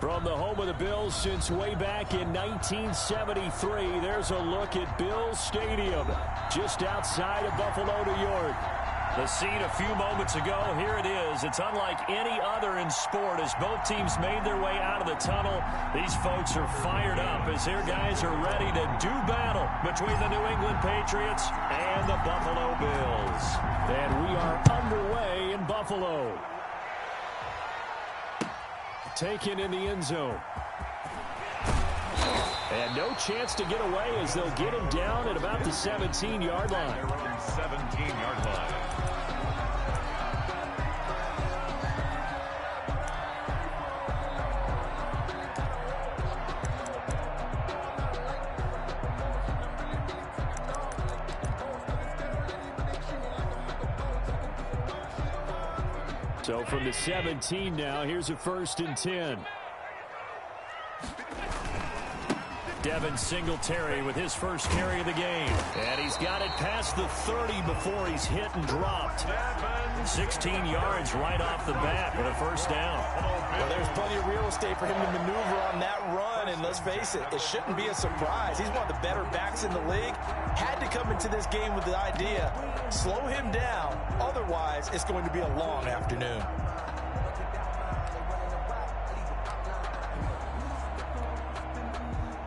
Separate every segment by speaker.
Speaker 1: From the home of the Bills since way back in 1973, there's a look at Bills Stadium, just outside of Buffalo, New York. The scene a few moments ago, here it is. It's unlike any other in sport as both teams made their way out of the tunnel. These folks are fired up as their guys are ready to do battle between the New England Patriots and the Buffalo Bills. And we are underway in Buffalo. Taken in the end zone. And no chance to get away as they'll get him down at about the 17-yard line.
Speaker 2: Their own 17-yard line.
Speaker 1: So from the 17 now, here's a 1st and 10. Devin Singletary with his first carry of the game. And he's got it past the 30 before he's hit and dropped. 16 yards right off the bat with a 1st down.
Speaker 3: Well, there's plenty of real estate for him to maneuver on that run. And let's face it, it shouldn't be a surprise. He's one of the better backs in the league. Had to come into this game with the idea, slow him down. Otherwise, it's going to be a long afternoon.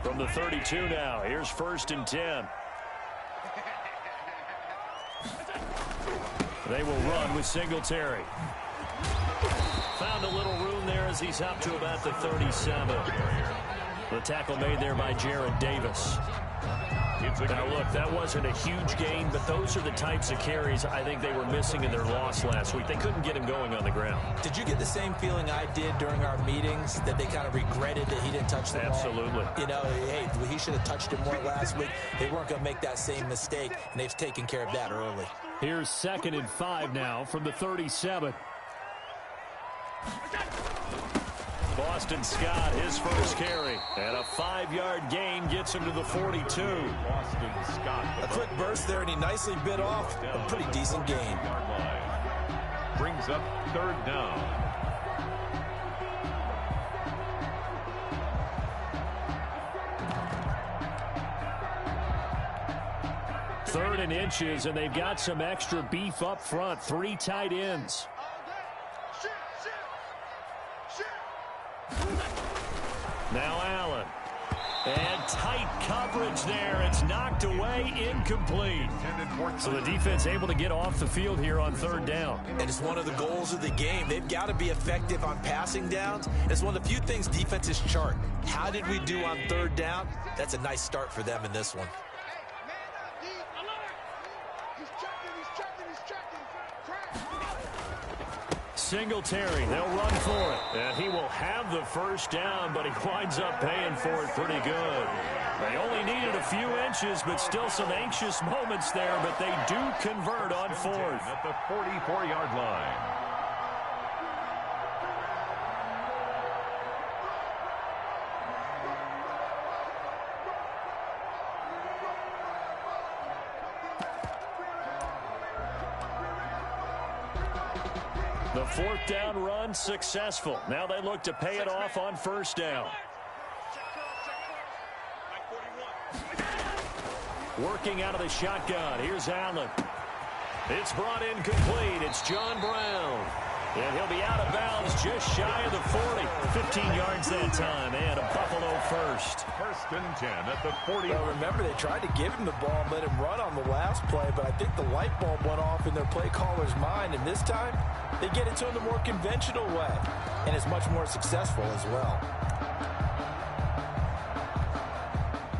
Speaker 1: From the 32 now, here's 1st and 10. They will run with Singletary. Found a little room there as he's up to about the 37. The tackle made there by Jared Davis. Now, look, that wasn't a huge gain, but those are the types of carries I think they were missing in their loss last week. They couldn't get him going on the ground.
Speaker 3: Did you get the same feeling I did during our meetings, that they kind of regretted that he didn't touch the ball?
Speaker 1: Absolutely.
Speaker 3: You know, hey, he should have touched it more last week. They weren't going to make that same mistake, and they've taken care of that early.
Speaker 1: Here's 2nd and 5 now from the 37. Boston Scott, his first carry. And a 5-yard gain gets him to the 42.
Speaker 2: Boston Scott.
Speaker 3: A quick burst there, and he nicely bit off a pretty decent gain.
Speaker 2: Brings up 3rd down.
Speaker 1: Third and inches, and they've got some extra beef up front. 3 tight ends. Now Allen. And tight coverage there. It's knocked away, incomplete. So the defense able to get off the field here on 3rd down.
Speaker 3: And it's one of the goals of the game. They've got to be effective on passing downs. It's one of the few things defenses chart. How did we do on 3rd down? That's a nice start for them in this one.
Speaker 1: Singletary, they'll run for it. And he will have the 1st down, but he winds up paying for it pretty good. They only needed a few inches, but still some anxious moments there, but they do convert on 4th.
Speaker 2: At the 44-yard line.
Speaker 1: The 4th down run successful. Now they look to pay it off on 1st down. Working out of the shotgun. Here's Allen. It's brought in complete. It's John Brown. And he'll be out of bounds just shy of the 40. 15 yards that time, and a Buffalo 1st.
Speaker 2: 1st and 10 at the 40.
Speaker 3: Well, remember, they tried to give him the ball and let him run on the last play, but I think the light bulb went off in their play caller's mind, and this time they get it to him the more conventional way, and it's much more successful as well.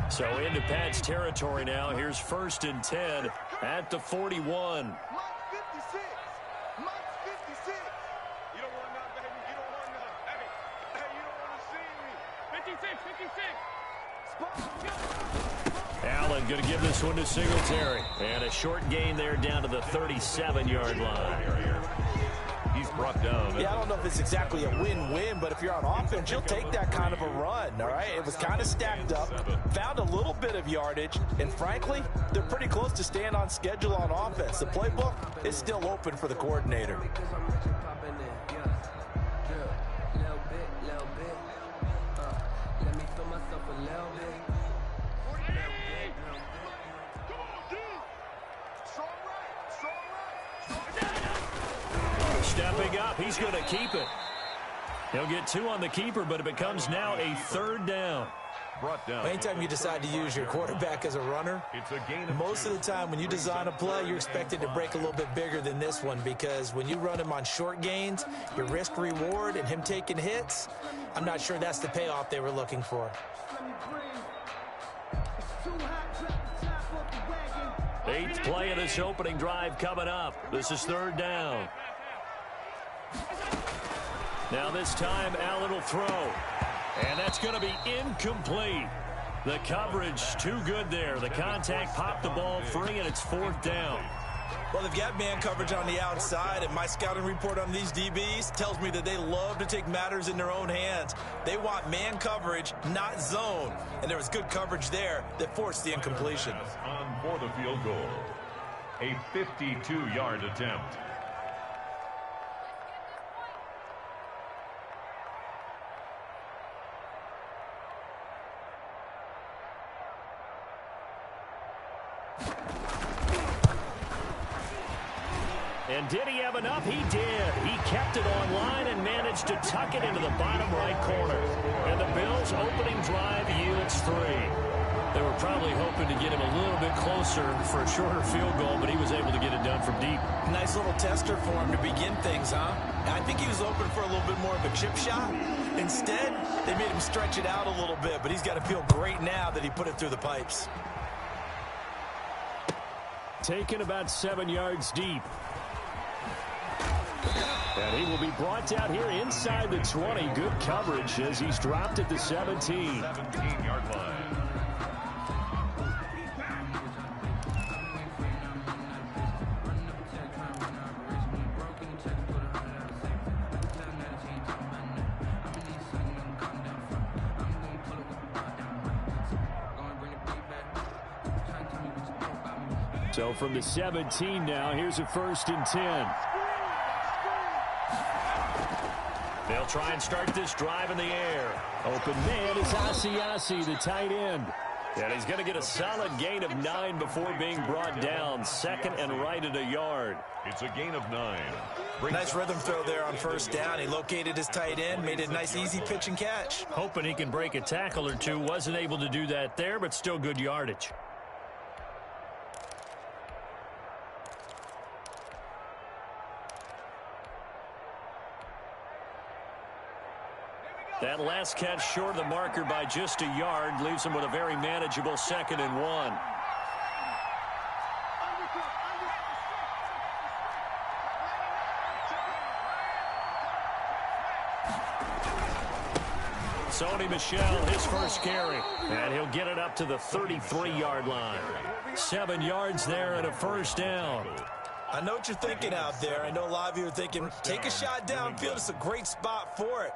Speaker 1: So into Pat's territory now. Here's 1st and 10 at the 41. Allen going to give this one to Singletary. And a short gain there down to the 37-yard line.
Speaker 2: He's brought down.
Speaker 3: Yeah, I don't know if it's exactly a win-win, but if you're on offense, you'll take that kind of a run, all right? It was kind of stacked up, found a little bit of yardage, and frankly, they're pretty close to staying on schedule on offense. The playbook is still open for the coordinator.
Speaker 1: Stepping up, he's going to keep it. He'll get 2 on the keeper, but it becomes now a 3rd down.
Speaker 2: Brought down.
Speaker 3: Anytime you decide to use your quarterback as a runner,
Speaker 2: It's a gain of
Speaker 3: most
Speaker 2: 2.
Speaker 3: of the time when you design a play, you're expected to break a little bit bigger than this one, because when you run him on short gains, your risk-reward and him taking hits, I'm not sure that's the payoff they were looking for.
Speaker 1: 8th play of this opening drive coming up. This is 3rd down. Now this time, Allen will throw. And that's going to be incomplete. The coverage too good there. The contact popped the ball free, and it's 4th down.
Speaker 3: Well, they've got man coverage on the outside, and my scouting report on these DBs tells me that they love to take matters in their own hands. They want man coverage, not zone. And there was good coverage there that forced the incompletion.
Speaker 2: On for the field goal. A 52-yard attempt.
Speaker 1: And did he have enough? He did. He kept it on line and managed to tuck it into the bottom right corner. And the Bills' opening drive yields 3. They were probably hoping to get him a little bit closer for a shorter field goal, but he was able to get it done from deep.
Speaker 3: Nice little tester for him to begin things, huh? I think he was open for a little bit more of a chip shot. Instead, they made him stretch it out a little bit, but he's got to feel great now that he put it through the pipes.
Speaker 1: Taken about 7 yards deep. And he will be brought down here inside the 20. Good coverage as he's dropped at the 17.
Speaker 2: 17-yard line.
Speaker 1: So from the 17 now, here's a 1st and 10. They'll try and start this drive in the air. Open man is Asiasi, the tight end. And he's going to get a solid gain of 9 before being brought down. 2nd and right at a yard.
Speaker 2: It's a gain of 9.
Speaker 3: Nice rhythm throw there on 1st down. He located his tight end, made it a nice, easy pitch and catch.
Speaker 1: Hoping he can break a tackle or two. Wasn't able to do that there, but still good yardage. That last catch short of the marker by just a yard leaves him with a very manageable 2nd and 1. Sony Michel, his first carry. And he'll get it up to the 33-yard line. 7 yards there and a 1st down.
Speaker 3: I know what you're thinking out there. I know a lot of you are thinking, take a shot downfield. It's a great spot for it.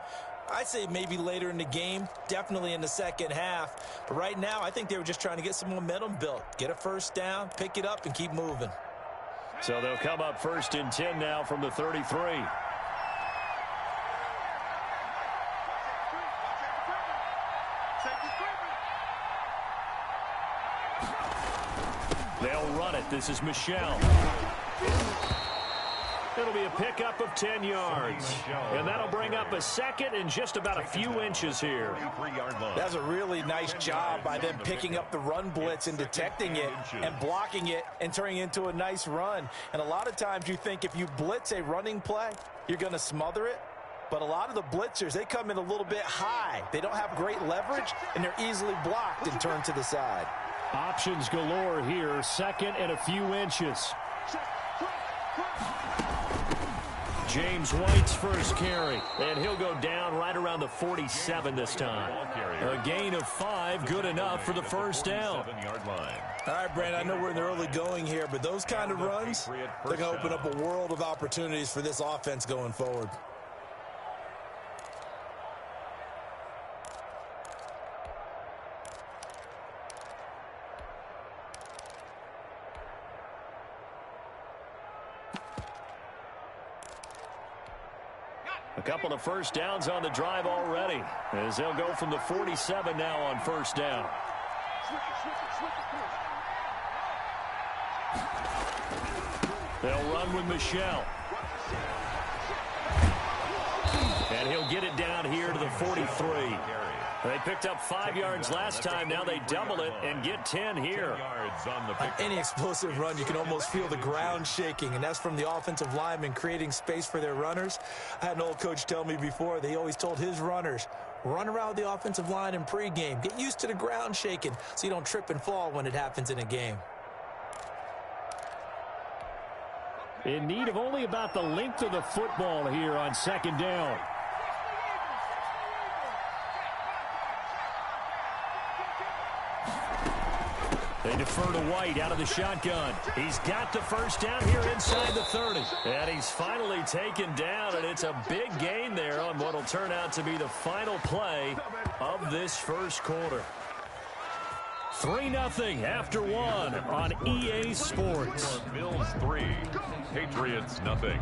Speaker 3: I'd say maybe later in the game, definitely in the 2nd half. But right now, I think they were just trying to get some momentum built. Get a 1st down, pick it up, and keep moving.
Speaker 1: So they'll come up 1st and 10 now from the 33. They'll run it. This is Michel. It'll be a pickup of 10 yards. And that'll bring up a 2nd and just about a few inches here.
Speaker 3: That's a really nice job by them picking up the run blitz and detecting it and blocking it and turning it into a nice run. And a lot of times you think if you blitz a running play, you're going to smother it. But a lot of the blitzers, they come in a little bit high. They don't have great leverage, and they're easily blocked and turned to the side.
Speaker 1: Options galore here. 2nd and a few inches. James White's first carry, and he'll go down right around the 47 this time. A gain of 5, good enough for the 1st down.
Speaker 3: All right, Brandon, I know we're in the early going here, but those kind of runs, they're going to open up a world of opportunities for this offense going forward.
Speaker 1: A couple of 1st downs on the drive already, as they'll go from the 47 now on 1st down. They'll run with Michel. And he'll get it down here to the 43. They picked up 5 yards last time. Now they double it and get 10 here.
Speaker 3: On any explosive run, you can almost feel the ground shaking, and that's from the offensive linemen creating space for their runners. I had an old coach tell me before, they always told his runners, run around the offensive line in pregame. Get used to the ground shaking so you don't trip and fall when it happens in a game.
Speaker 1: In need of only about the length of the football here on second down. They defer to White out of the shotgun. He's got the first down here inside the 30. And he's finally taken down, and it's a big gain there on what will turn out to be the final play of this first quarter. 3-0 after 1 on EA Sports.
Speaker 2: Bills 3, Patriots nothing.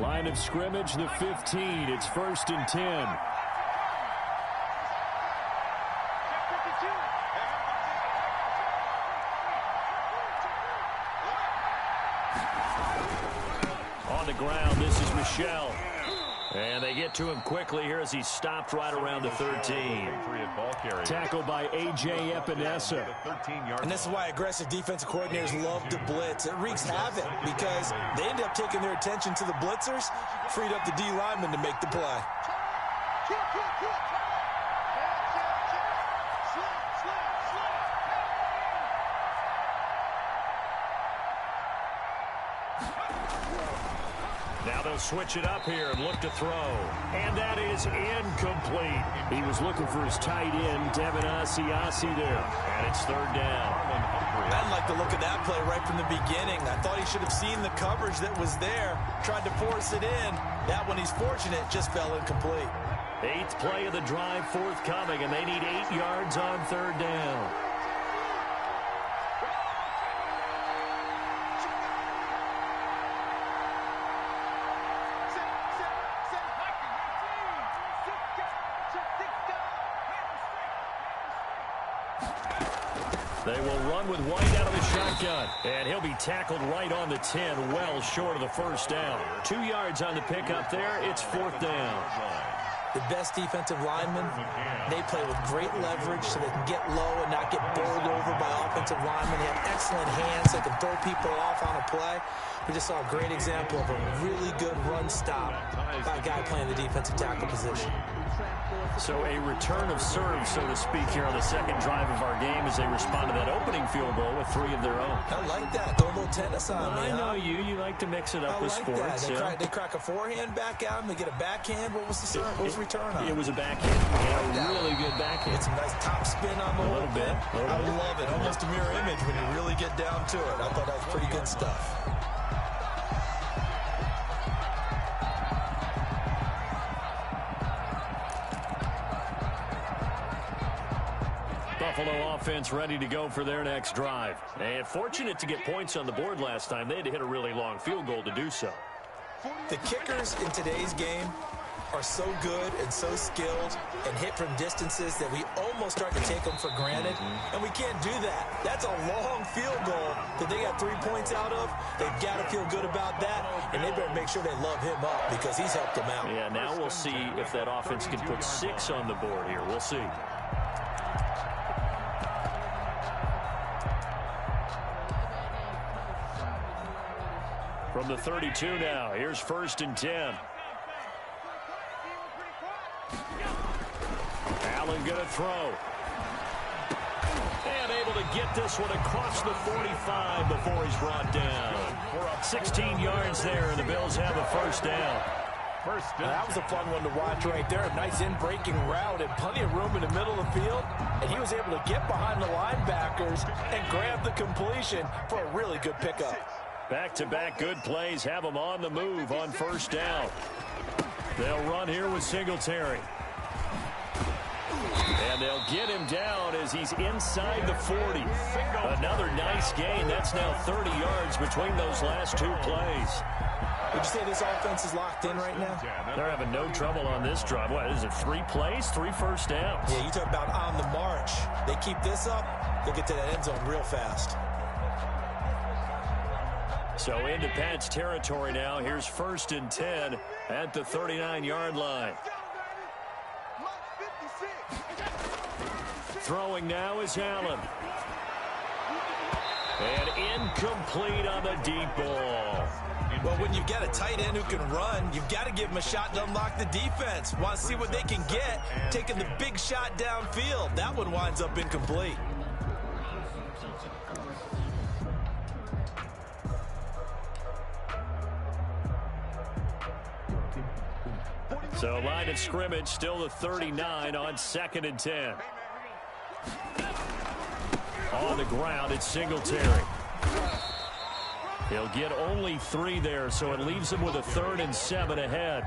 Speaker 1: Line of scrimmage, the 15. It's 1st and 10. On the ground, this is Michel. And they get to him quickly here as he stopped right around the 13. Tackled by A.J. Epinesa.
Speaker 3: And this is why aggressive defensive coordinators love to blitz. It wreaks havoc because they end up taking their attention to the blitzers, freed up the D lineman to make the play.
Speaker 1: Now they'll switch it up here and look to throw. And that is incomplete. He was looking for his tight end, Devin Asiasi there. And it's 3rd down.
Speaker 3: I didn't like the look of that play right from the beginning. I thought he should have seen the coverage that was there, tried to force it in. That one, he's fortunate, just fell incomplete.
Speaker 1: 8th play of the drive forthcoming, and they need 8 yards on 3rd down. They will run with White out of the shotgun. And he'll be tackled right on the 10, well short of the first down. 2 yards on the pickup there. It's 4th down.
Speaker 3: The best defensive linemen, they play with great leverage so they can get low and not get bowled over by offensive linemen. They have excellent hands. They can throw people off on a play. We just saw a great example of a really good run stop by a guy playing the defensive tackle position.
Speaker 1: So a return of serve, so to speak, here on the second drive of our game as they respond to that opening field goal with 3 of their own.
Speaker 3: I like that. Throw a little tennis on me.
Speaker 1: I know you. You like to mix it up with sports.
Speaker 3: They crack a forehand back out, and they get a backhand. What was the serve? What was the return on?
Speaker 1: It was a backhand. Yeah, a really good backhand.
Speaker 3: It's a nice top spin on the
Speaker 1: little bit.
Speaker 3: I love it. Almost a mirror image when you really get down to it. I thought that was pretty good stuff.
Speaker 1: Buffalo offense ready to go for their next drive. And fortunate to get points on the board last time. They had to hit a really long field goal to do so.
Speaker 3: The kickers in today's game are so good and so skilled and hit from distances that we almost start to take them for granted. And we can't do that. That's a long field goal that they got 3 points out of. They've got to feel good about that, and they better make sure they love him up because he's helped them out.
Speaker 1: Yeah, now we'll see if that offense can put 6 on the board here. We'll see. From the 32 now, here's 1st and 10. Allen going to throw. And able to get this one across the 45 before he's brought down. 16 yards there, and the Bills have a first down.
Speaker 3: That was a fun one to watch right there. A nice in-breaking route and plenty of room in the middle of the field. And he was able to get behind the linebackers and grab the completion for a really good pickup.
Speaker 1: Back-to-back good plays have them on the move on first down. They'll run here with Singletary. And they'll get him down as he's inside the 40. Another nice gain. That's now 30 yards between those last 2 plays.
Speaker 3: Would you say this offense is locked in right now?
Speaker 1: They're having no trouble on this drive. What is it, 3 plays, 3 first downs?
Speaker 3: Yeah, you talk about on the march. They keep this up, they'll get to that end zone real fast.
Speaker 1: So into Pat's territory now. Here's 1st and 10 at the 39-yard line. Throwing now is Allen. And incomplete on the deep ball.
Speaker 3: Well, when you've got a tight end who can run, you've got to give him a shot to unlock the defense. Want to see what they can get, taking the big shot downfield. That one winds up incomplete.
Speaker 1: So line of scrimmage, still the 39 on 2nd and 10. On the ground, it's Singletary. He'll get only 3 there, so it leaves him with a 3rd and 7 ahead.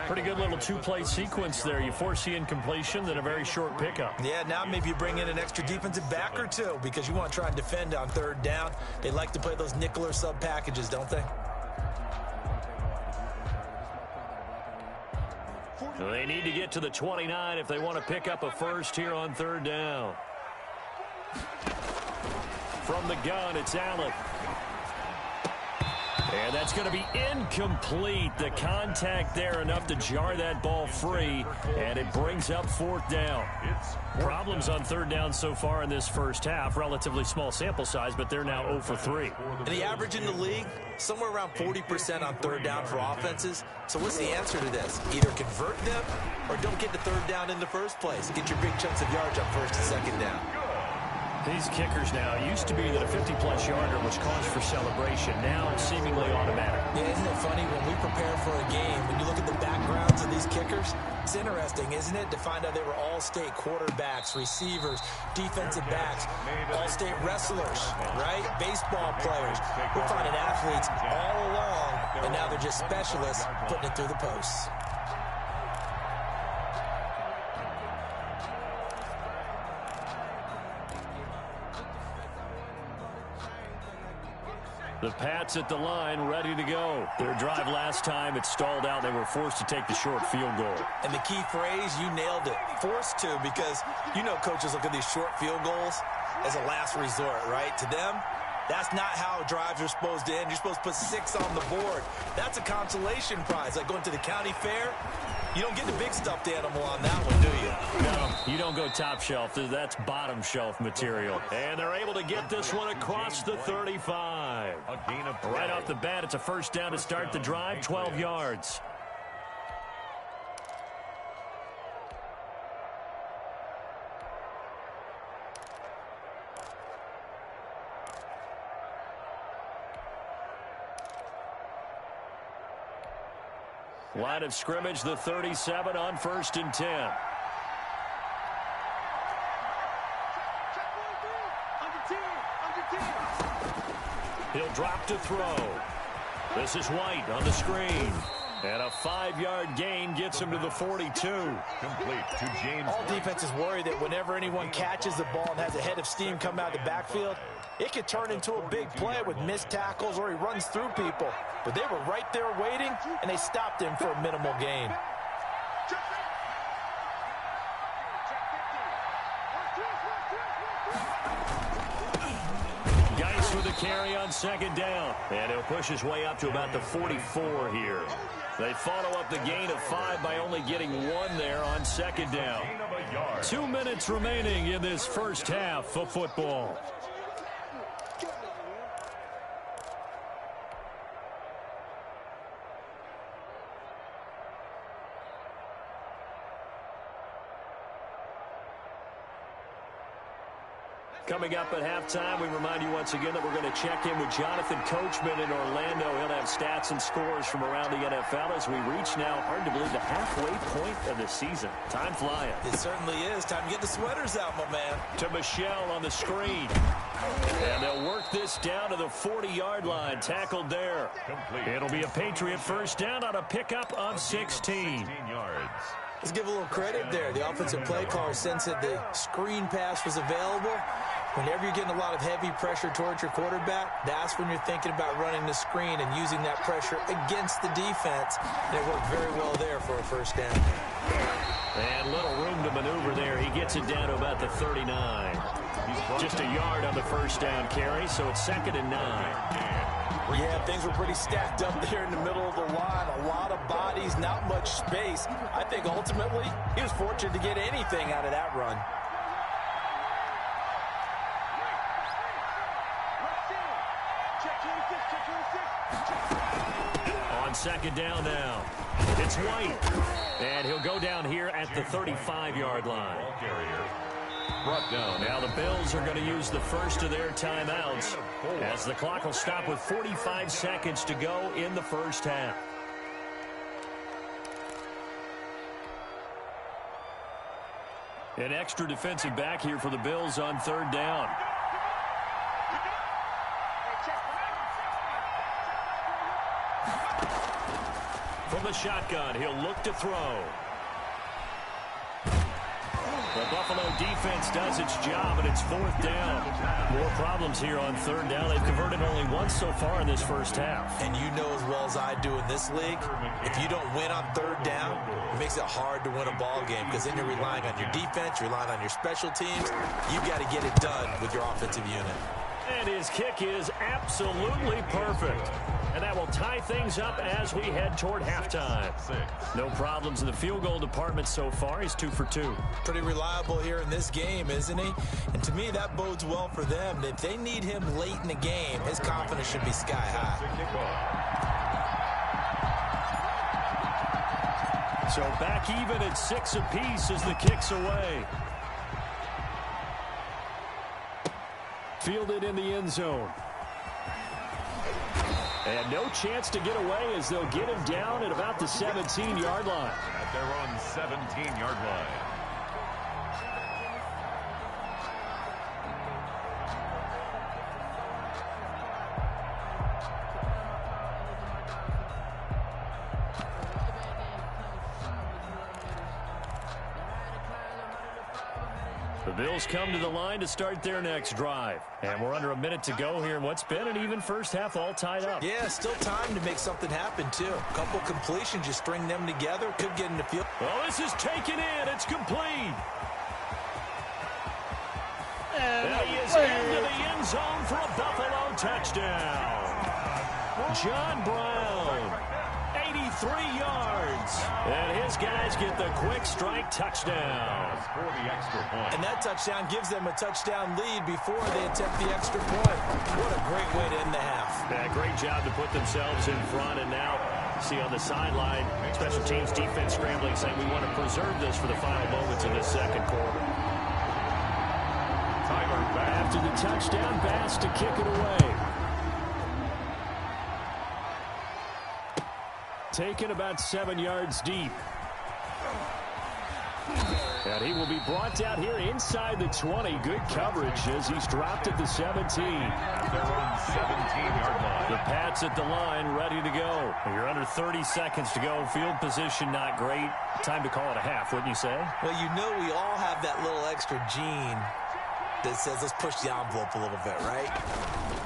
Speaker 1: Pretty good little 2-play sequence there. You force the incompletion, then a very short pickup.
Speaker 3: Yeah, now maybe you bring in an extra defensive back or 2 because you want to try and defend on 3rd down. They like to play those nickel or sub packages, don't they?
Speaker 1: They need to get to the 29 if they want to pick up a first here on 3rd down. From the gun, it's Allen. And that's going to be incomplete. The contact there enough to jar that ball free, and it brings up 4th down. Problems on 3rd down so far in this first half. Relatively small sample size, but they're now 0 for 3.
Speaker 3: And the average in the league, somewhere around 40% on 3rd down for offenses. So what's the answer to this? Either convert them or don't get the 3rd down in the first place. Get your big chunks of yards on 1st and 2nd down.
Speaker 1: These kickers now, it used to be that a 50-plus yarder was cause for celebration. Now it's seemingly automatic.
Speaker 3: Yeah, isn't it funny when we prepare for a game, when you look at the backgrounds of these kickers, it's interesting, isn't it, to find out they were all-state quarterbacks, receivers, defensive backs, all-state wrestlers, right? Baseball players. We're finding athletes all along, and now they're just specialists putting it through the posts.
Speaker 1: The Pats at the line, ready to go. Their drive last time, it stalled out. They were forced to take the short field goal.
Speaker 3: And the key phrase, you nailed it, forced to, because you know coaches look at these short field goals as a last resort, right? To them, that's not how drives are supposed to end. You're supposed to put 6 on the board. That's a consolation prize, like going to the county fair. You don't get the big stuffed animal on that one, do you?
Speaker 1: No, you don't go top shelf. That's bottom shelf material. And they're able to get this one across the 35. Right off the bat, it's a 1st down to start the drive, 12 yards. Line of scrimmage, the 37 on 1st and 10. He'll drop to throw. This is White on the screen. And a 5-yard gain gets him to the 42.
Speaker 2: Complete to James.
Speaker 3: All defenses worry that whenever anyone catches the ball and has a head of steam come out of the backfield, it could turn into a big play with missed tackles or he runs through people. But they were right there waiting, and they stopped him for a minimal gain.
Speaker 1: Geis with the carry on 2nd down. And he'll push his way up to about the 44 here. They follow up the gain of 5 by only getting 1 there on 2nd down. 2 minutes remaining in this first half of football. Coming up at halftime, we remind you once again that we're going to check in with Jonathan Coachman in Orlando. He'll have stats and scores from around the NFL as we reach now, hard to believe, the halfway point of the season. Time flying.
Speaker 3: It certainly is. Time to get the sweaters out, my man.
Speaker 1: To Michelle on the screen. And they'll work this down to the 40-yard line. Tackled there. It'll be a Patriot 1st down on a pickup of 16
Speaker 2: yards.
Speaker 3: Let's give a little credit there. The offensive play caller sensed that the screen pass was available. Whenever you're getting a lot of heavy pressure towards your quarterback, that's when you're thinking about running the screen and using that pressure against the defense. And it worked very well there for a first down.
Speaker 1: And little room to maneuver there. He gets it down to about the 39. Just a yard on the first down carry, so it's 2nd and 9.
Speaker 3: Yeah, things were pretty stacked up there in the middle of the line. A lot of bodies, not much space. I think ultimately he was fortunate to get anything out of that run.
Speaker 1: On 2nd down now, it's White. And he'll go down here at the 35-yard line.
Speaker 2: Brought down.
Speaker 1: Now the Bills are going to use the first of their timeouts as the clock will stop with 45 seconds to go in the first half. An extra defensive back here for the Bills on 3rd down. From the shotgun, he'll look to throw. The Buffalo defense does its job, and it's 4th down. More problems here on 3rd down. They've converted only once so far in this first half.
Speaker 3: And you know as well as I do in this league, if you don't win on 3rd down, it makes it hard to win a ball game because then you're relying on your defense, you're relying on your special teams. You've got to get it done with your offensive unit.
Speaker 1: And his kick is absolutely perfect. And that will tie things up as we head toward halftime. No problems in the field goal department so far. He's 2 for 2.
Speaker 3: Pretty reliable here in this game, isn't he? And to me, that bodes well for them. If they need him late in the game, his confidence should be sky high.
Speaker 1: So back even at 6 apiece as the kick's away. Fielded in the end zone. And no chance to get away as they'll get him down at about the 17-yard line.
Speaker 2: At their own 17-yard line.
Speaker 1: The Bills come to the line to start their next drive. And we're under a minute to go here in what's been an even first half all tied up.
Speaker 3: Yeah, still time to make something happen, too. A couple completions, you string them together, could get in the field.
Speaker 1: Well, this is taken in. It's complete. And he is into the end zone for a Buffalo touchdown. John Brown, 83 yards. And his guys get the quick strike touchdown.
Speaker 2: For the extra point.
Speaker 3: And that touchdown gives them a touchdown lead before they attempt the extra point. What a great way to end the half.
Speaker 1: Yeah, great job to put themselves in front. And now, see on the sideline, special teams defense scrambling, saying we want to preserve this for the final moments of this second quarter. After the touchdown, Bass to kick it away. Taken about 7 yards deep. And he will be brought down here inside the 20. Good coverage as he's dropped at the 17.
Speaker 2: At their own 17-yard line.
Speaker 1: The Pats at the line, ready to go. You're under 30 seconds to go. Field position not great. Time to call it a half, wouldn't you say?
Speaker 3: Well, you know we all have that little extra gene that says let's push the envelope a little bit, right?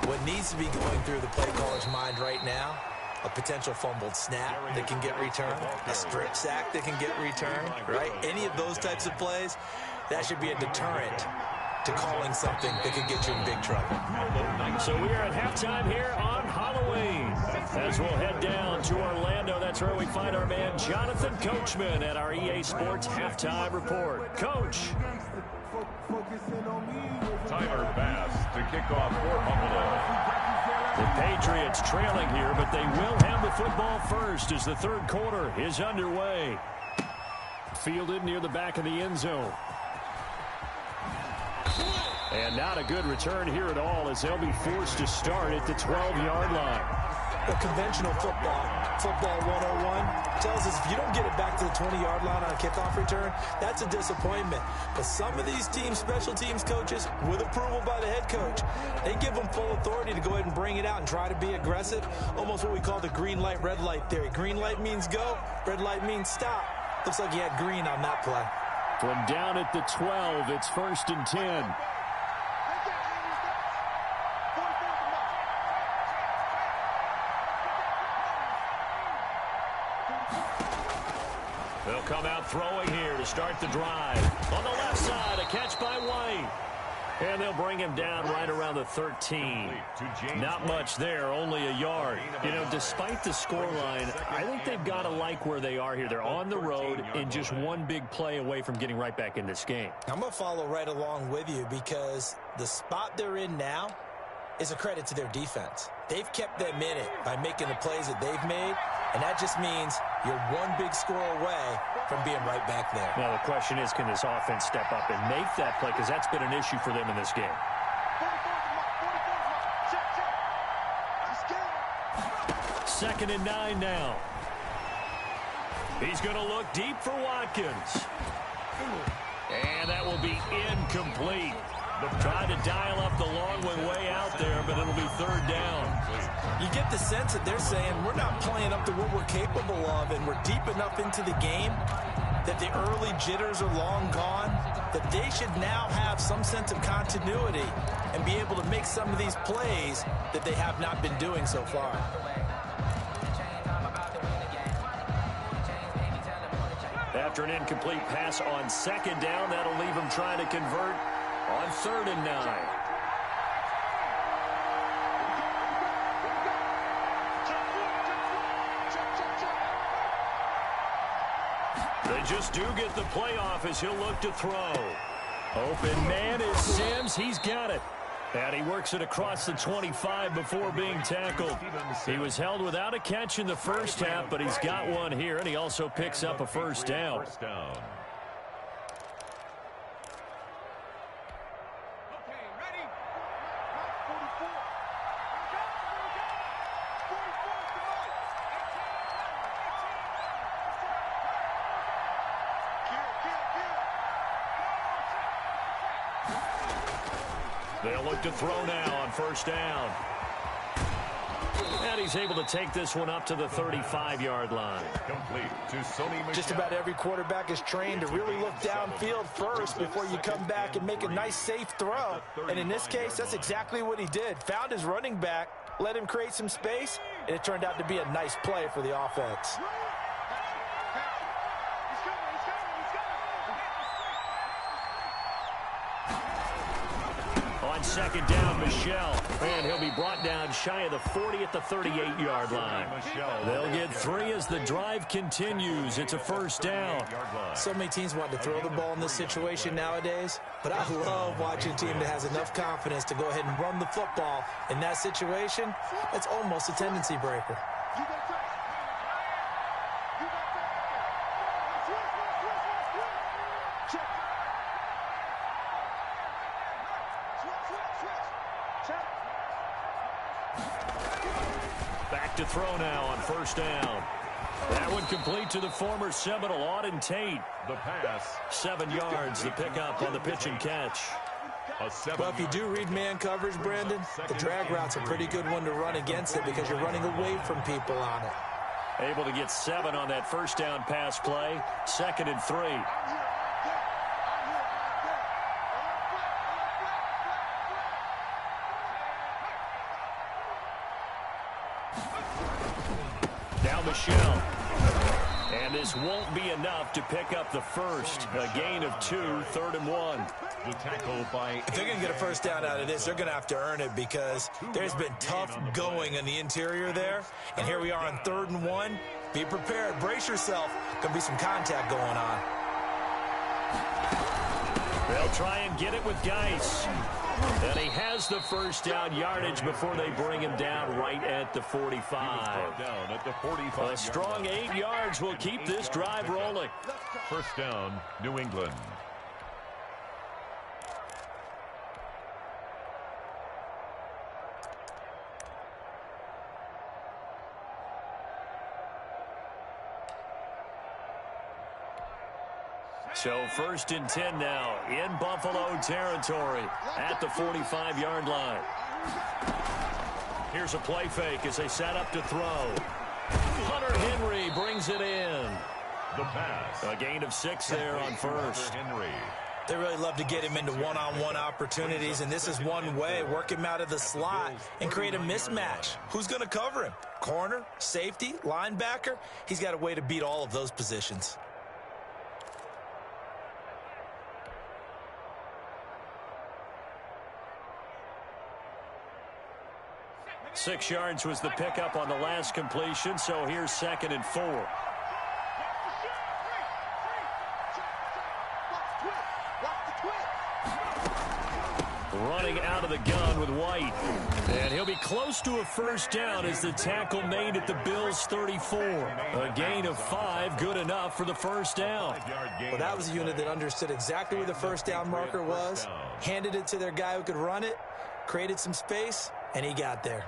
Speaker 3: What needs to be going through the play caller's mind right now, a potential fumbled snap that can get returned, a strip sack that can get returned, right? Any of those types of plays, that should be a deterrent to calling something that could get you in big trouble.
Speaker 1: So we are at halftime here on Halloween. As we'll head down to Orlando, that's where we find our man Jonathan Coachman at our EA Sports Halftime Report. Coach.
Speaker 2: Tyler Bass to kick off for Buffalo.
Speaker 1: The Patriots trailing here, but they will have the football first as the third quarter is underway. Fielded near the back of the end zone. And not a good return here at all as they'll be forced to start at the 12-yard line.
Speaker 3: The conventional football 101, tells us if you don't get it back to the 20-yard line on a kickoff return, that's a disappointment. But some of these teams, special teams coaches, with approval by the head coach, they give them full authority to go ahead and bring it out and try to be aggressive. Almost what we call the green light, red light theory. Green light means go, red light means stop. Looks like he had green on that play.
Speaker 1: From down at the 12, it's 1st and 10. They'll come out throwing here to start the drive. On the left side, a catch by White. And they'll bring him down right around the 13. Not much there, only a yard. You know, despite the scoreline, I think they've got to like where they are here. They're on the road and just one big play away from getting right back in this game.
Speaker 3: I'm going to follow right along with you because the spot they're in now is a credit to their defense. They've kept them in it by making the plays that they've made, and that just means you're one big score away from being right back there.
Speaker 1: Now, the question is, can this offense step up and make that play? Because that's been an issue for them in this game. Second and 9 now. He's going to look deep for Watkins. And that will be incomplete. Tried to dial up the long one way out there, but it'll be third down.
Speaker 3: You get the sense that they're saying we're not playing up to what we're capable of, and we're deep enough into the game that the early jitters are long gone, that they should now have some sense of continuity and be able to make some of these plays that they have not been doing so far.
Speaker 1: After an incomplete pass on second down, that'll leave him trying to convert on third and 9. They just do get the playoff as he'll look to throw. Open man is Sims. He's got it. And he works it across the 25 before being tackled. He was held without a catch in the first half, but he's got one here, and he also picks up a first down. They'll look to throw now on first down. And he's able to take this one up to the 35-yard line.
Speaker 3: Just about every quarterback is trained to really look downfield first before you come back and make a nice, safe throw. And in this case, that's exactly what he did. Found his running back, let him create some space, and it turned out to be a nice play for the offense.
Speaker 1: On second down, Michelle. And he'll be brought down shy of the 40 at the 38-yard line. They'll get 3 as the drive continues. It's a first down.
Speaker 3: So many teams want to throw the ball in this situation nowadays, but I love watching a team that has enough confidence to go ahead and run the football. In that situation, that's almost a tendency breaker.
Speaker 1: Back to throw now on first down. That one complete to the former Seminole, Auden Tate.
Speaker 2: The pass.
Speaker 1: 7 yards, the pickup on the pitch and catch.
Speaker 3: Well, if you do read man coverage, Brandon, the drag route's a pretty good one to run against it because you're running away from people on it.
Speaker 1: Able to get 7 on that first down pass play. 2nd and 3. Now Michelle. And this won't be enough to pick up the first. A gain of 2, 3rd and 1.
Speaker 2: The tackle by...
Speaker 3: If they're going to get a first down out of this, they're going to have to earn it because there's been tough going in the interior there. And here we are on 3rd and 1. Be prepared. Brace yourself. Going to be some contact going on.
Speaker 1: They'll try and get it with Geis. And he has the first down yardage before they bring him down right at the 45. A strong 8 yards will keep this drive rolling.
Speaker 2: First down, New England.
Speaker 1: So 1st and 10 now in Buffalo territory at the 45-yard line. Here's a play fake as they set up to throw. Hunter Henry brings it in.
Speaker 2: The pass.
Speaker 1: A gain of 6 there on first.
Speaker 2: Henry.
Speaker 3: They really love to get him into one-on-one opportunities, and this is one way. Work him out of the slot and create a mismatch. Who's going to cover him? Corner, safety, linebacker? He's got a way to beat all of those positions.
Speaker 1: 6 yards was the pickup on the last completion, so here's 2nd and 4. Running out of the gun with White. And he'll be close to a first down as the tackle made at the Bills' 34. A gain of 5, good enough for the first down.
Speaker 3: Well, that was a unit that understood exactly where the first down marker was, handed it to their guy who could run it, created some space, and he got there.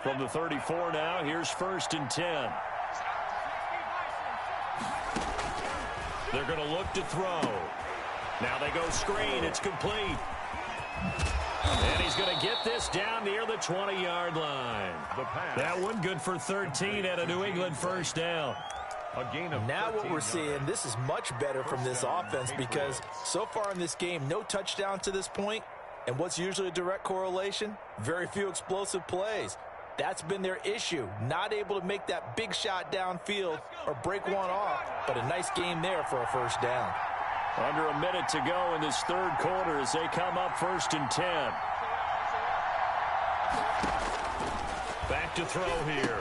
Speaker 1: From the 34 now, here's 1st and 10. They're going to look to throw. Now they go screen. It's complete. And he's going to get this down near the 20-yard line. That one good for 13 at a New England first down.
Speaker 3: Now what we're seeing, this is much better from this offense because so far in this game, no touchdown to this point. And what's usually a direct correlation? Very few explosive plays. That's been their issue, not able to make that big shot downfield or break one off, but a nice game there for a first down.
Speaker 1: Under a minute to go in this 3rd quarter as they come up 1st and 10. Back to throw here.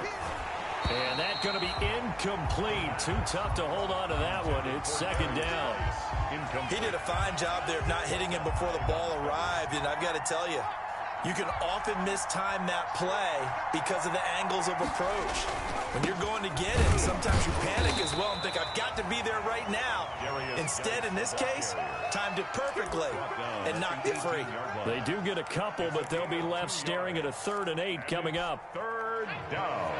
Speaker 1: And that's going to be incomplete. Too tough to hold on to that one. It's 2nd down.
Speaker 3: He did a fine job there of not hitting him before the ball arrived, and I've got to tell you, you can often mistime that play because of the angles of approach. When you're going to get it, sometimes you panic as well and think, I've got to be there right now. Instead, in this case, timed it perfectly and knocked it free.
Speaker 1: They do get a couple, but they'll be left staring at a 3rd and 8 coming up.
Speaker 2: 3rd down.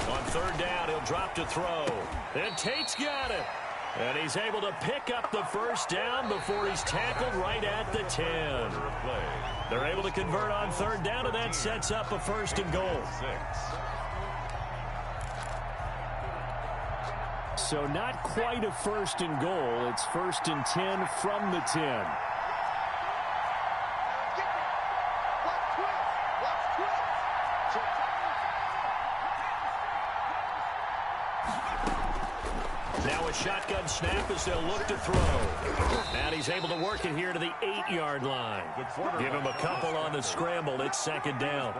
Speaker 1: On 3rd down, he'll drop to throw. And Tate's got it. And he's able to pick up the first down before he's tackled right at the 10. They're able to convert on 3rd down, and that sets up a 1st and goal. So not quite a 1st and goal. It's 1st and 10 from the 10. Now a shotgun snap as they'll look to throw. And he's able to work it here to the 8-yard line. Give him a couple on the scramble. It's 2nd down.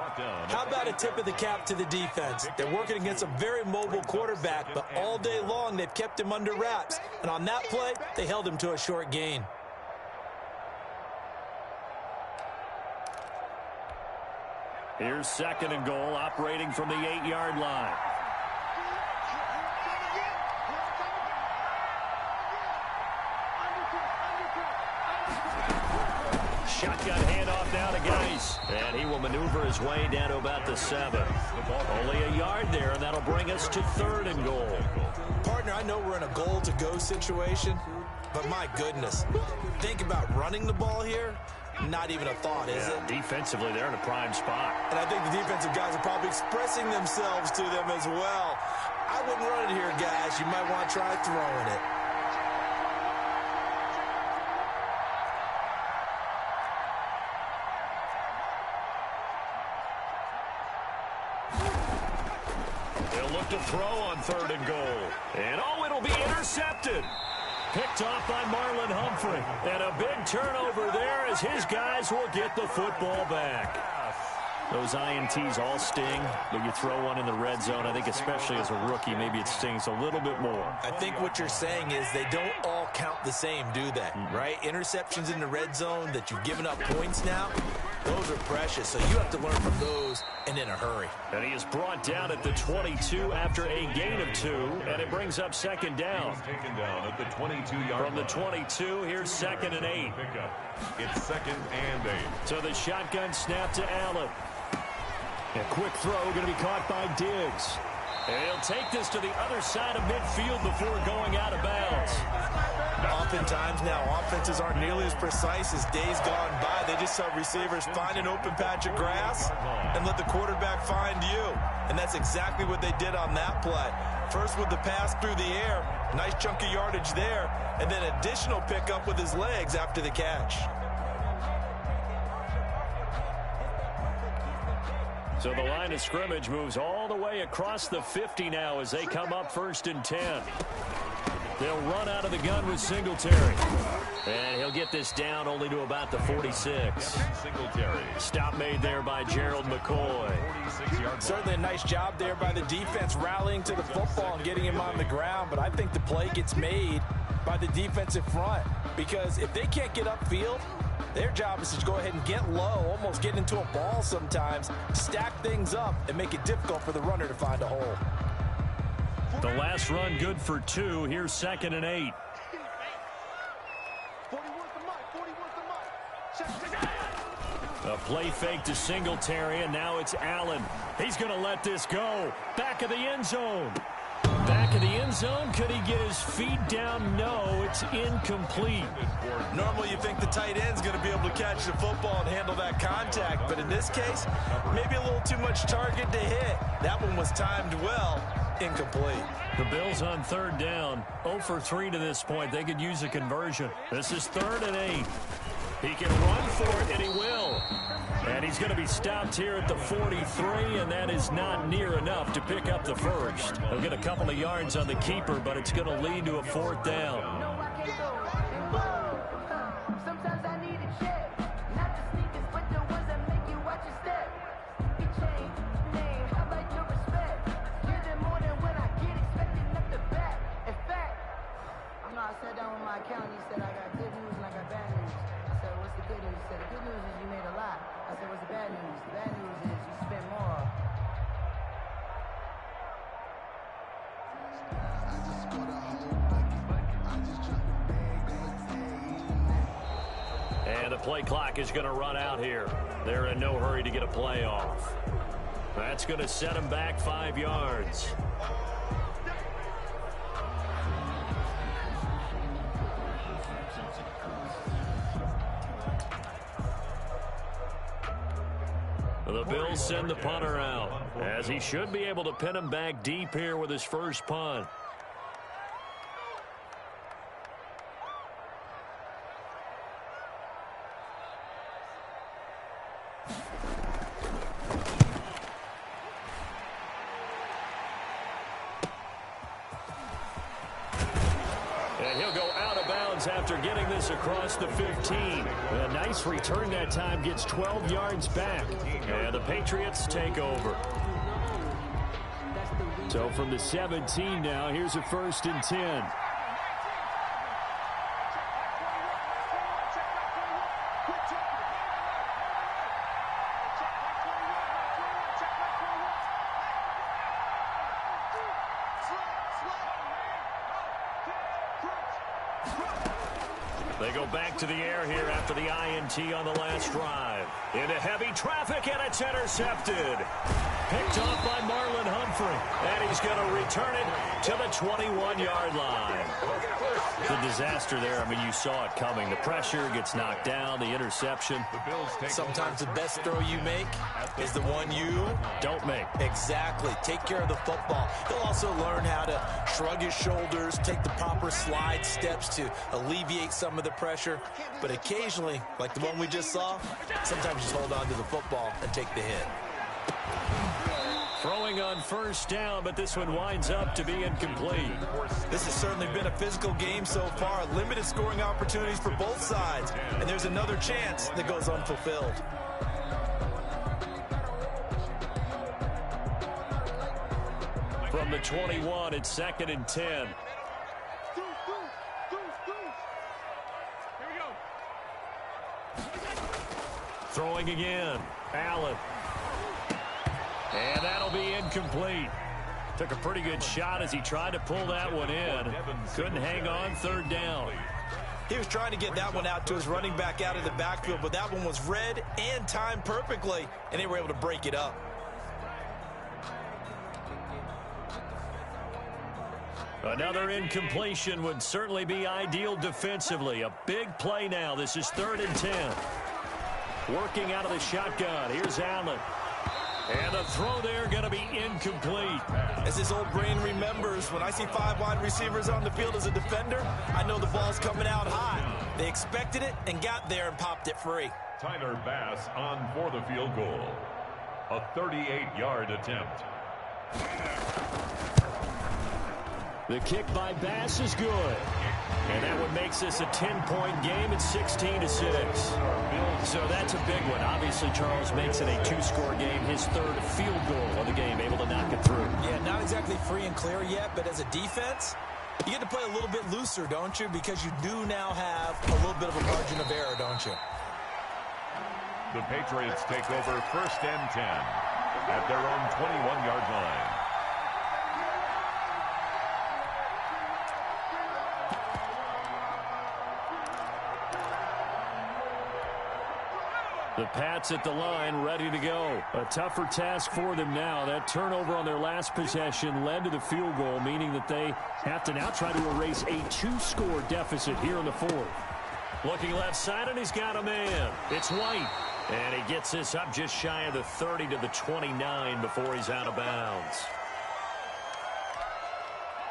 Speaker 3: How about a tip of the cap to the defense? They're working against a very mobile quarterback, but all day long they've kept him under wraps. And on that play, they held him to a short gain.
Speaker 1: Here's 2nd and goal, operating from the 8-yard line. Shotgun handoff now to Geis. And he will maneuver his way down to about the 7. Only a yard there, and that'll bring us to 3rd and goal.
Speaker 3: Partner, I know we're in a goal-to-go situation, but my goodness, think about running the ball here. Not even a thought, is it?
Speaker 1: Defensively, they're in a prime spot.
Speaker 3: And I think the defensive guys are probably expressing themselves to them as well. I wouldn't run it here, guys. You might want to try throwing it.
Speaker 1: They'll look to throw on 3rd and goal. And oh, it'll be intercepted. Picked off by Marlon Humphrey. And a big turnover there as his guys will get the football back. Those INTs all sting, but you throw one in the red zone. I think especially as a rookie, maybe it stings a little bit more.
Speaker 3: I think what you're saying is they don't all count the same, do they? Right? Interceptions in the red zone that you've given up points now, those are precious. So you have to learn from those and in a hurry.
Speaker 1: And he is brought down at the 22 after a gain of 2, and it brings up 2nd down.
Speaker 2: Taken down at the 22-yard
Speaker 1: From the 22, here's 2nd and 8.
Speaker 2: It's 2nd and 8.
Speaker 1: So the shotgun snap to Allen. A quick throw going to be caught by Diggs. And he'll take this to the other side of midfield before going out of bounds.
Speaker 3: Oftentimes now, offenses aren't nearly as precise as days gone by. They just have receivers find an open patch of grass and let the quarterback find you. And that's exactly what they did on that play. First with the pass through the air, nice chunk of yardage there, and then additional pickup with his legs after the catch.
Speaker 1: So the line of scrimmage moves all the way across the 50 now as they come up 1st and 10. They'll run out of the gun with Singletary. And he'll get this down only to about the 46. Stop made there by Gerald McCoy.
Speaker 3: Certainly a nice job there by the defense rallying to the football and getting him on the ground. But I think the play gets made by the defensive front. Because if they can't get upfield, their job is to go ahead and get low, almost get into a ball sometimes, stack things up, and make it difficult for the runner to find a hole.
Speaker 1: The last run good for 2. Here's 2nd and 8. A play fake to Singletary, and now it's Allen. He's going to let this go. Back of the end zone. Back of the end zone. Could he get his feet down? No, it's incomplete.
Speaker 3: Normally you think the tight end's going to be able to catch the football and handle that contact, but in this case, maybe a little too much target to hit. That one was timed well. Incomplete.
Speaker 1: The Bills on 3rd down. 0 for 3 to this point. They could use a conversion. This is 3rd and 8. He can run for it, and he will. And he's going to be stopped here at the 43, and that is not near enough to pick up the first. He'll get a couple of yards on the keeper, but it's going to lead to a 4th down.
Speaker 4: I sat down with my accountant. He said, I got good news and I got bad news. I said, what's the good news? He said, the good news is you made a lot. I said, what's the bad news? The bad news is you spent more.
Speaker 1: And the play clock is going to run out here. They're in no hurry to get a play off. That's going to set them back 5 yards. The Bills send the punter out, as he should be able to pin him back deep here with his first punt. And he'll go out of bounds after getting this across the 15. A nice return that time, gets 12 yards back. And the Patriots take over. So from the 17 now, here's a 1st and 10. They go back to the air here after the INT on the last drive. Into heavy traffic, and it's intercepted. Picked off by Marlon Humphrey. And he's going to return it to the 21-yard line. The disaster there, I mean, you saw it coming. The pressure gets knocked down, the interception.
Speaker 3: Sometimes the best throw you make is the one you
Speaker 1: don't make.
Speaker 3: Exactly. Take care of the football. He'll also learn how to shrug his shoulders, take the proper slide steps to alleviate some of the pressure. But occasionally, like the one we just saw, sometimes just hold on to the football and take the hit.
Speaker 1: Throwing on 1st down, but this one winds up to be incomplete.
Speaker 3: This has certainly been a physical game so far. Limited scoring opportunities for both sides. And there's another chance that goes unfulfilled.
Speaker 1: From the 21, it's 2nd and 10.
Speaker 5: Here we go.
Speaker 1: Throwing again. Allen. And that'll be incomplete. Took a pretty good shot as he tried to pull that one in. Couldn't hang on 3rd down.
Speaker 3: He was trying to get that one out to his running back out of the backfield, but that one was read and timed perfectly, and they were able to break it up.
Speaker 1: Another incompletion would certainly be ideal defensively. A big play now. This is 3rd and 10. Working out of the shotgun. Here's Allen. And the throw there going to be incomplete.
Speaker 3: As his old brain remembers, when I see 5 wide receivers on the field as a defender, I know the ball's coming out high. They expected it and got there and popped it free.
Speaker 2: Tyler Bass on for the field goal. A 38-yard attempt.
Speaker 1: The kick by Bass is good. And that one makes this a 10-point game at 16-6. So that's a big one. Obviously, Charles makes it a 2-score game. His 3rd field goal of the game, able to knock it through.
Speaker 3: Yeah, not exactly free and clear yet, but as a defense, you get to play a little bit looser, don't you? Because you do now have a little bit of a margin of error, don't you?
Speaker 2: The Patriots take over 1st and 10 at their own 21-yard line.
Speaker 1: The Pats at the line, ready to go. A tougher task for them now. That turnover on their last possession led to the field goal, meaning that they have to now try to erase a 2-score deficit here in the 4th. Looking left side, and he's got a man. It's White. And he gets this up just shy of the 30 to the 29 before he's out of bounds.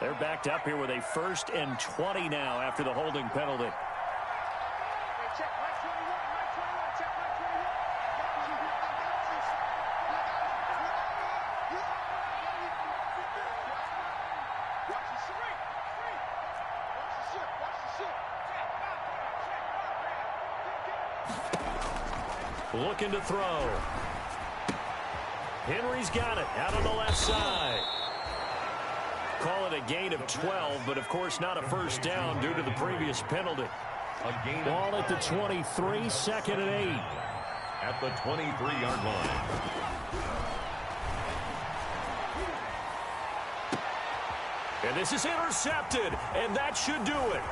Speaker 1: They're backed up here with a 1st and 20 now after the holding penalty. Looking to throw. Henry's got it out on the left side. Call it a gain of 12, but of course not a first down due to the previous penalty. Ball at the 23, 2nd and 8.
Speaker 2: At the 23-yard line.
Speaker 1: And this is intercepted, and that should do it.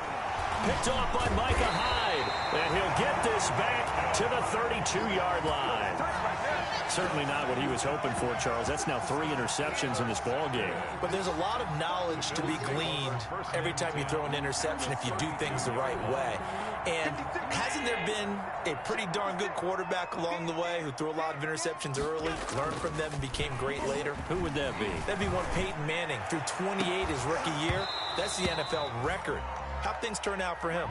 Speaker 1: Picked off by Micah Hyde, and he'll get this back to the 32-yard line. Certainly not what he was hoping for, Charles. That's now 3 interceptions in this ball game.
Speaker 3: But there's a lot of knowledge to be gleaned every time you throw an interception if you do things the right way. And hasn't there been a pretty darn good quarterback along the way who threw a lot of interceptions early, learned from them, and became great later?
Speaker 1: Who would that be?
Speaker 3: That'd be one Peyton Manning. Threw 28 his rookie year. That's the NFL record. How'd things turn out for him?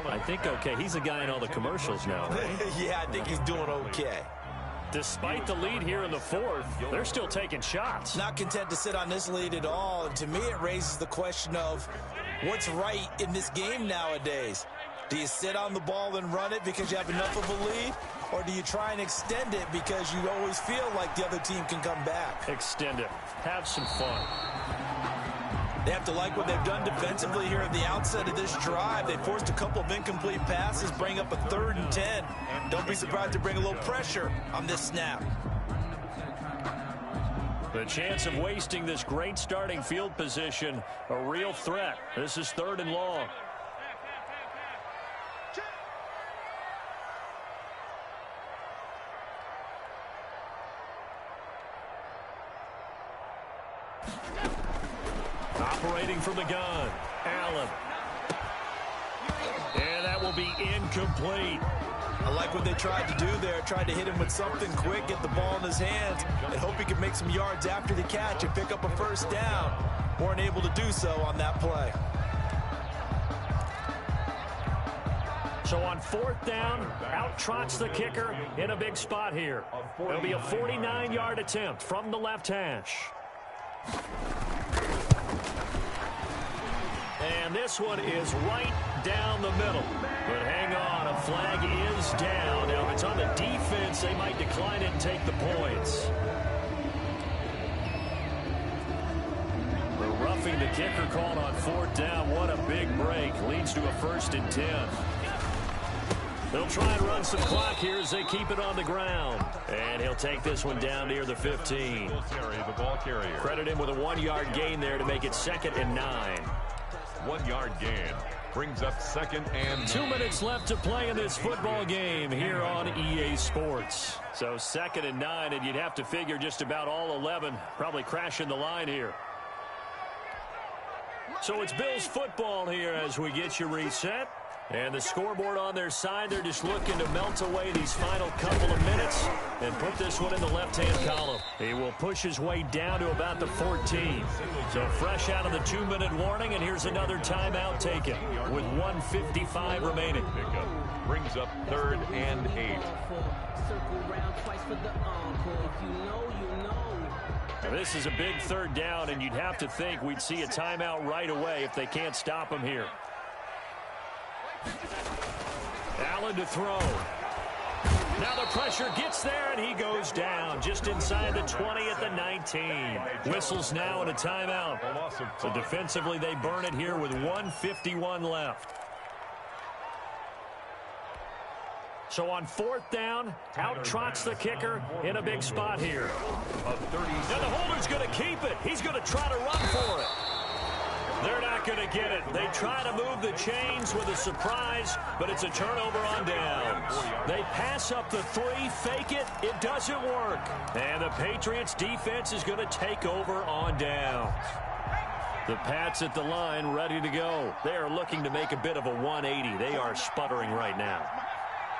Speaker 1: I think okay. He's a guy in all the commercials now, right?
Speaker 3: Yeah, I think he's doing okay.
Speaker 1: Despite the lead here in the 4th, they're still taking shots.
Speaker 3: Not content to sit on this lead at all. And to me, it raises the question of what's right in this game nowadays. Do you sit on the ball and run it because you have enough of a lead? Or do you try and extend it because you always feel like the other team can come back?
Speaker 1: Extend it. Have some fun.
Speaker 3: They have to like what they've done defensively here at the outset of this drive. They forced a couple of incomplete passes, bring up a 3rd and 10. Don't be surprised to bring a little pressure on this snap.
Speaker 1: The chance of wasting this great starting field position, a real threat. This is 3rd and long. Operating from the gun, Allen. And that will be incomplete.
Speaker 3: I like what they tried to do there. Tried to hit him with something quick, get the ball in his hands, and hope he could make some yards after the catch and pick up a first down. Weren't able to do so on that play.
Speaker 1: So on 4th down, out trots the kicker in a big spot here. It'll be a 49-yard attempt from the left hash. And this one is right down the middle. But hang on, a flag is down. Now, if it's on the defense, they might decline it and take the points. The roughing the kicker called on 4th down. What a big break. Leads to a 1st and 10. They'll try and run some clock here as they keep it on the ground. And he'll take this one down near the 15.
Speaker 2: The ball carrier.
Speaker 1: Credit him with a 1-yard gain there to make it 2nd and 9.
Speaker 2: 1-yard gain brings up 2nd and 9.
Speaker 1: 2 minutes left to play in this football game here on EA Sports. So 2nd and 9, and you'd have to figure just about all 11 probably crashing the line here. So it's Bills football here as we get you reset. And the scoreboard on their side, they're just looking to melt away these final couple of minutes and put this one in the left-hand column. He will push his way down to about the 14. So fresh out of the 2-minute warning, and here's another timeout taken with 1:55 remaining.
Speaker 2: Pickup brings up 3rd and 8.
Speaker 1: Now, this is a big 3rd down, and you'd have to think we'd see a timeout right away if they can't stop him here. Allen to throw. Now the pressure gets there, and he goes down just inside the 20 at the 19. Whistles now and a timeout. So defensively, they burn it here with 1:51 left. So on 4th down, out trots the kicker in a big spot here. Now the holder's going to keep it. He's going to try to run for it. They're not going to get it. They try to move the chains with a surprise, but it's a turnover on downs. They pass up the 3, fake it. It doesn't work. And the Patriots defense is going to take over on downs. The Pats at the line ready to go. They are looking to make a bit of a 180. They are sputtering right now.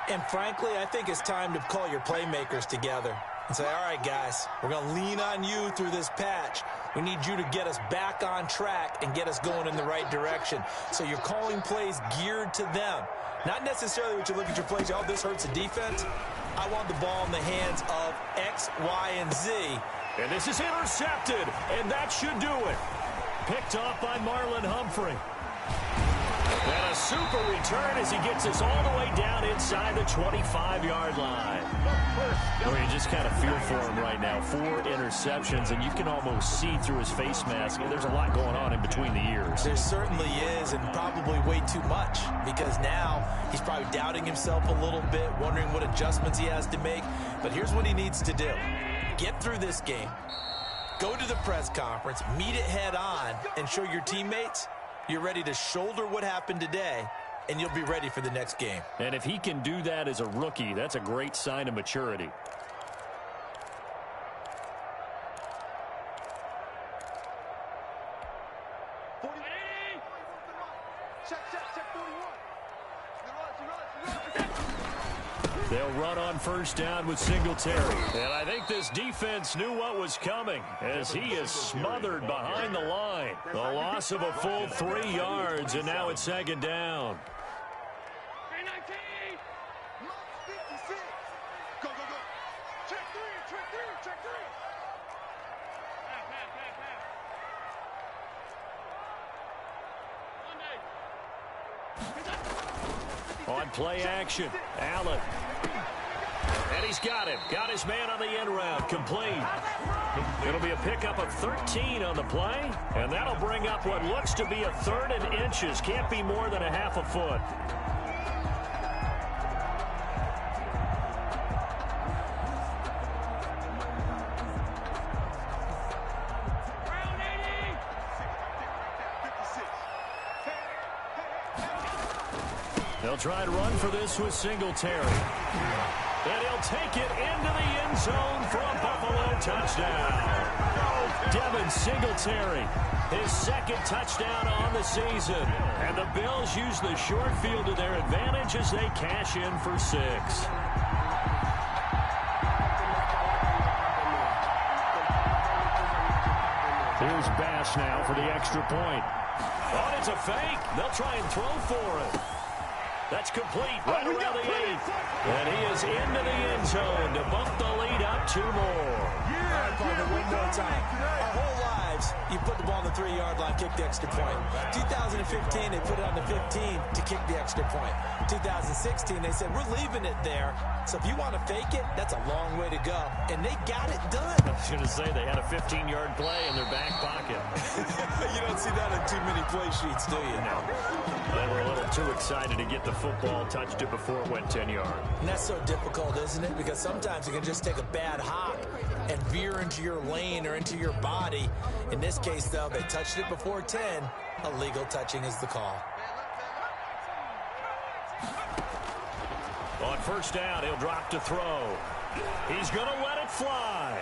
Speaker 3: And frankly, I think it's time to call your playmakers together and say, all right, guys, we're going to lean on you through this patch. We need you to get us back on track and get us going in the right direction. So you're calling plays geared to them. Not necessarily what you look at your plays, oh, this hurts the defense. I want the ball in the hands of X, Y, and Z.
Speaker 1: And this is intercepted, and that should do it. Picked off by Marlon Humphrey. And a super return as he gets us all the way down inside the 25-yard line. Well, you just kind of feel for him right now. 4 interceptions, and you can almost see through his face mask. There's a lot going on in between the ears.
Speaker 3: There certainly is, and probably way too much, because now he's probably doubting himself a little bit, wondering what adjustments he has to make. But here's what he needs to do. Get through this game. Go to the press conference, meet it head on, and show your teammates you're ready to shoulder what happened today, and you'll be ready for the next game.
Speaker 1: And if he can do that as a rookie, that's a great sign of maturity. They'll run on 1st down with Singletary. And I think this defense knew what was coming as he is smothered behind the line. The loss of a full 3 yards, and now it's 2nd down. On play action, Allen. And he's got him. Got his man on the end route. Complete. It'll be a pickup of 13 on the play. And that'll bring up what looks to be a 3rd and inches. Can't be more than a half a foot. They'll try and run for this with Singletary. And he'll take it into the end zone for a Buffalo touchdown. Devin Singletary, his 2nd touchdown on the season. And the Bills use the short field to their advantage as they cash in for 6. Here's Bass now for the extra point. Oh, it's a fake. They'll try and throw for it. That's complete right around the 8. And he is into the end zone to bump the lead up 2 more.
Speaker 3: One more time. Our whole lives, you put the ball on the 3-yard line, kick the extra point. 2015, they put it on the 15 to kick the extra point. 2016, they said, we're leaving it there. So if you want to fake it, that's a long way to go. And they got it done.
Speaker 1: I was going to say they had a 15-yard play in their back pocket.
Speaker 3: You don't see that in too many play sheets, do you?
Speaker 1: No. They were a little too excited to get the football, touched it before it went 10 yards.
Speaker 3: And that's so difficult, isn't it? Because sometimes you can just take a bad hop and veer into your lane or into your body. In this case, though, they touched it before 10. Illegal touching is the call.
Speaker 1: On 1st down, he'll drop to throw. He's going to let it fly.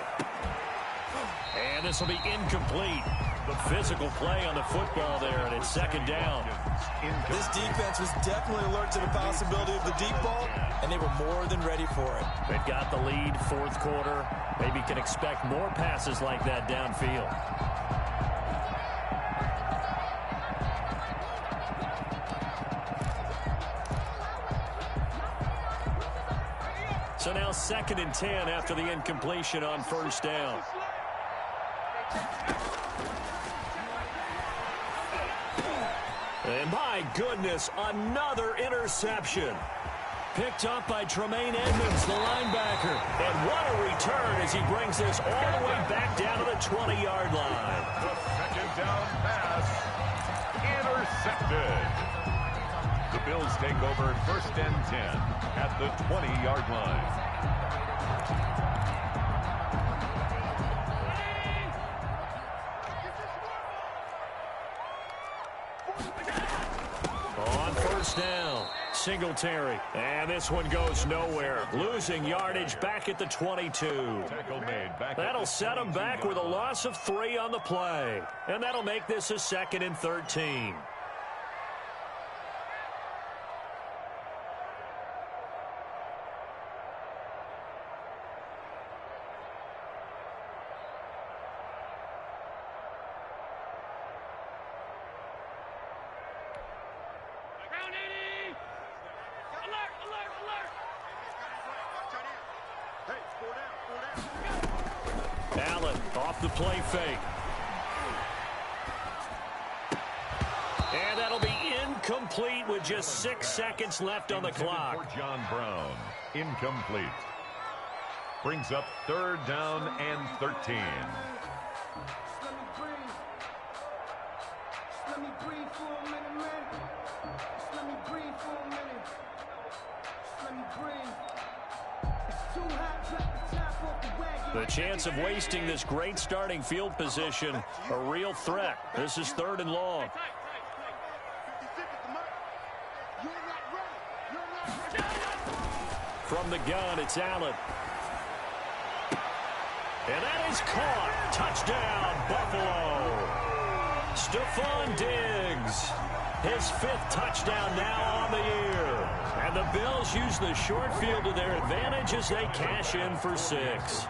Speaker 1: And this will be incomplete. The physical play on the football there, and it's second down.
Speaker 3: This defense was definitely alert to the possibility of the deep ball, and they were more than ready for it.
Speaker 1: They've got the lead, fourth quarter. Maybe can expect more passes like that downfield. So now 2nd and 10 after the incompletion on first down. And my goodness, another interception. Picked up by Tremaine Edmonds, the linebacker. And what a return as he brings this all the way back down to the 20-yard line.
Speaker 2: The second down pass intercepted. The Bills take over 1st and 10 at the 20-yard line.
Speaker 1: On first down, Singletary. And this one goes nowhere. Losing yardage back at the 22.
Speaker 2: Tackle made back.
Speaker 1: That'll set him back with a loss of 3 on the play. And that'll make this a 2nd and 13. Allen off the play fake. And that'll be incomplete with just 6 seconds left on the clock.
Speaker 2: For John Brown, incomplete. Brings up 3rd down and 13.
Speaker 5: Let me breathe for a minute, man. Let me breathe for a minute. Let me breathe. It's too hot, drop the top off the wagon.
Speaker 1: The chance of wasting this great starting field position, a real threat. This is 3rd and long. From the gun, it's Allen. And that is caught. Touchdown, Buffalo. Stephon Diggs. His 5th touchdown now on the year. And the Bills use the short field to their advantage as they cash in for 6.